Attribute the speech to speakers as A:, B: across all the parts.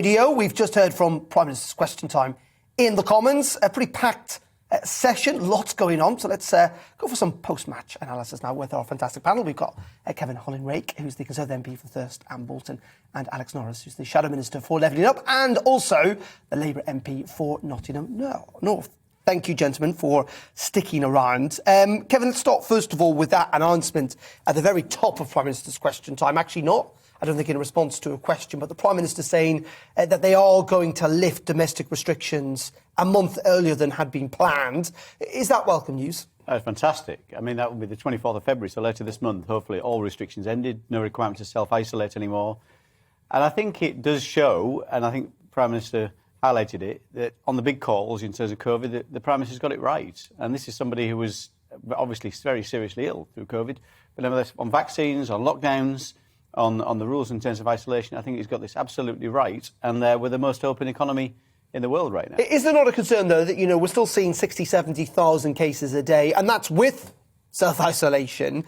A: Video. We've just heard from Prime Minister's Question Time in the Commons. A pretty packed session, lots going on. So let's go for some post-match analysis now with our fantastic panel. We've got Kevin Hollinrake, who's the Conservative MP for Thirst and Bolton, and Alex Norris, who's the Shadow Minister for Levelling Up, and also the Labour MP for Nottingham North. Thank you, gentlemen, for sticking around. Kevin, let's start first of all with that announcement at the very top of Prime Minister's Question Time. Actually not, I don't think in response to a question, but the Prime Minister saying that they are going to lift domestic restrictions a month earlier than had been planned. Is that welcome news?
B: That's fantastic. I mean, that will be the 24th of February, so later this month, hopefully all restrictions ended, no requirement to self-isolate anymore. And I think it does show, and I think Prime Minister highlighted it, that on the big calls in terms of COVID, the Prime Minister's got it right. And this is somebody who was obviously very seriously ill through COVID. But nevertheless, on vaccines, on lockdowns, on the rules in terms of isolation, I think he's got this absolutely right. And we're the most open economy in the world right now.
A: Is there not a concern, though, that, we're still seeing 60, 70,000 cases a day, and that's with self-isolation?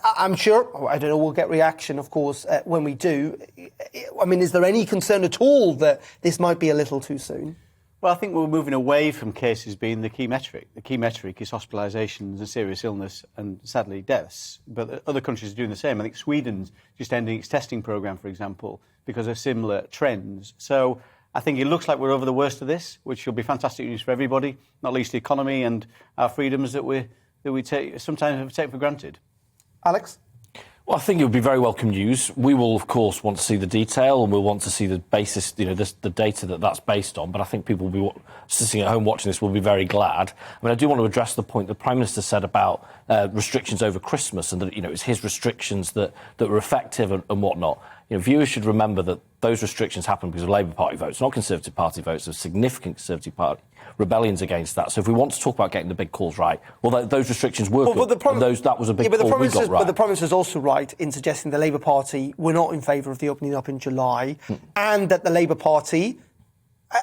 A: I'm sure, I don't know, we'll get reaction, of course, when we do. I mean, is there any concern at all that this might be a little too soon?
B: Well, I think we're moving away from cases being the key metric. The key metric is hospitalisations and serious illness and, sadly, deaths. But other countries are doing the same. I think Sweden's just ending its testing programme, for example, because of similar trends. So I think it looks like we're over the worst of this, which will be fantastic news for everybody, not least the economy and our freedoms that we sometimes take for granted.
A: Alex?
C: Well, I think it would be very welcome news. We will, of course, want to see the detail and we'll want to see the basis, the data that's based on. But I think people will be sitting at home watching this will be very glad. I mean, I do want to address the point the Prime Minister said about restrictions over Christmas and that, it's his restrictions that were effective and whatnot. Viewers should remember that those restrictions happened because of Labour Party votes, not Conservative Party votes. There's significant Conservative Party rebellions against that. So if we want to talk about getting the big calls right, well, those restrictions were good. That was a big call we got right.
A: But the Prime Minister is also right in suggesting the Labour Party were not in favour of the opening up in July, and that the Labour Party,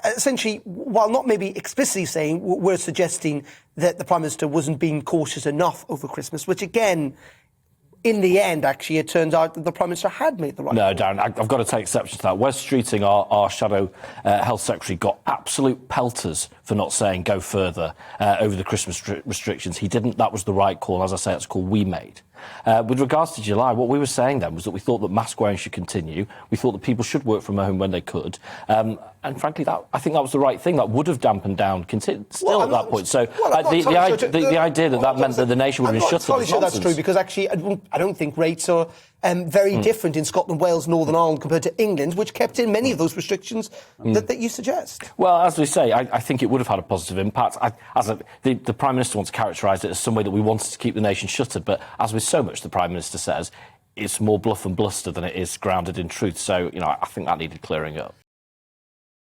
A: essentially, while not maybe explicitly saying, we're suggesting that the Prime Minister wasn't being cautious enough over Christmas, which again, in the end, actually, it turns out that the Prime Minister had made the right call.
C: No, Darren, I've got to take exception to that. Wes Streeting, our Shadow Health Secretary, got absolute pelters for not saying go further over the Christmas restrictions. He didn't. That was the right call. As I say, it's a call we made. With regards to July, what we were saying then was that we thought that mask wearing should continue. We thought that people should work from home when they could. And frankly, I think that was the right thing. That would have dampened down at that point. So the idea that meant that the nation would have been shut down.
A: I'm not sure that's true, because actually I don't think rates are very different in Scotland, Wales, Northern Ireland compared to England, which kept in many of those restrictions that you suggest.
C: Well, as we say, I think it would have had a positive impact. The Prime Minister wants to characterise it as some way that we wanted to keep the nation shuttered, but as with so much the Prime Minister says, it's more bluff and bluster than it is grounded in truth. So, I think that needed clearing up.